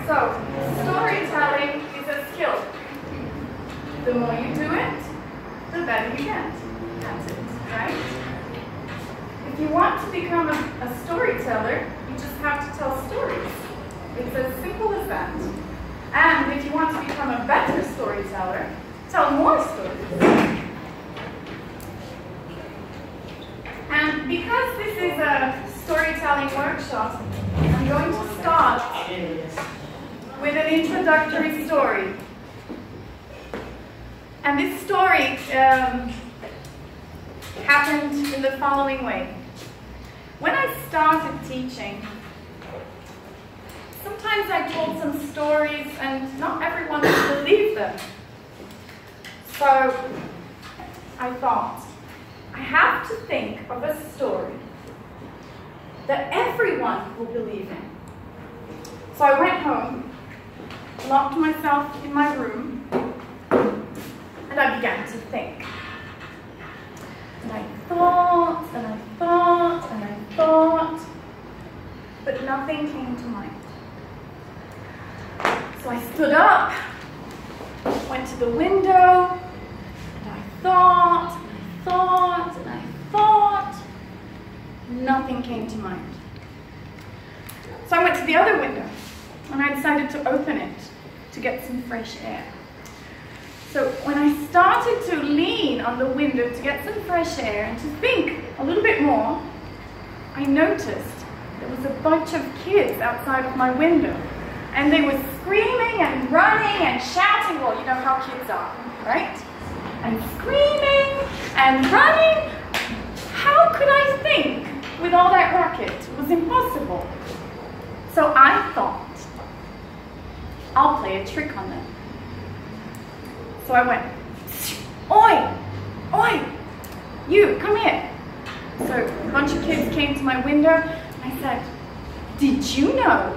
So, storytelling is a skill. The more you do it, the better you get at it, right? If you want to become a storyteller, you just have to tell stories. It's as simple as that. And if you want to become a better storyteller, tell more stories. And because this is a storytelling workshop, I'm going to start with an introductory story. And this story happened in the following way. When I started teaching, sometimes I told some stories and not everyone would believe them. So I thought, I have to think of a story that everyone will believe in. So I went home, locked myself in my room, and I began to think. And I thought, and I thought, and I thought, but nothing came to mind. So I stood up, went to the window, and I thought, and I thought, and I thought. Nothing came to mind. So I went to the other window, and I decided to open it to get some fresh air. So when I started to lean on the window to get some fresh air and to think a little bit more, I noticed there was a bunch of kids outside of my window. And they were screaming and running and shouting. Well, you know how kids are, right? And screaming and running. How could I think with all that racket? It was impossible. So I thought, I'll play a trick on them. So I went, oi, oi, you, come here. So a bunch of kids came to my window and I said, did you know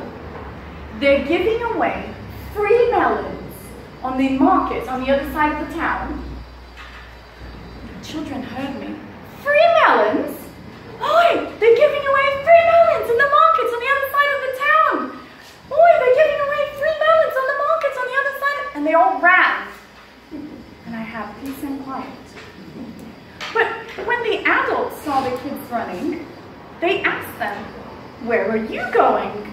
they're giving away free melons on the market on the other side of the town? The children heard me. Free melons? Oi, they're giving away free melons in the markets on the other side of the town. Oi, they're giving away free melons on the markets on the other side. And they all ran. And I had peace and quiet. But when the adults saw the kids running, they asked them, where are you going?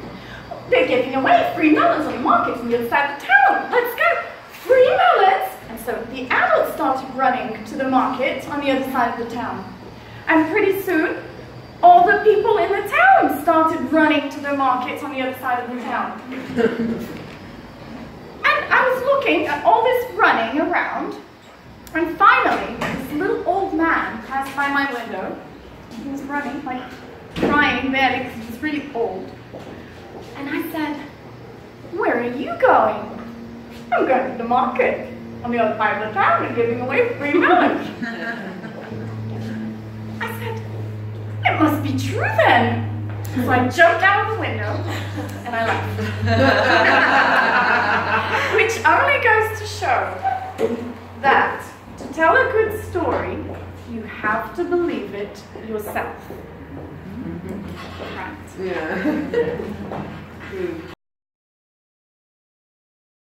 They're giving away free melons on the markets on the other side of the town. Let's go. Free melons. And so the adults started running to the market on the other side of the town. And pretty soon, all the people in the town started running to the markets on the other side of the town. And I was looking at all this running around, and finally, this little old man passed by my window. He was running, like crying there because he was really old. And I said, where are you going? I'm going to the market on the other side of the town and giving away free melons. I said, it must be true then. So I jumped out of the window and I laughed. Which only goes to show that to tell a good story, you have to believe it yourself. Right. Yeah.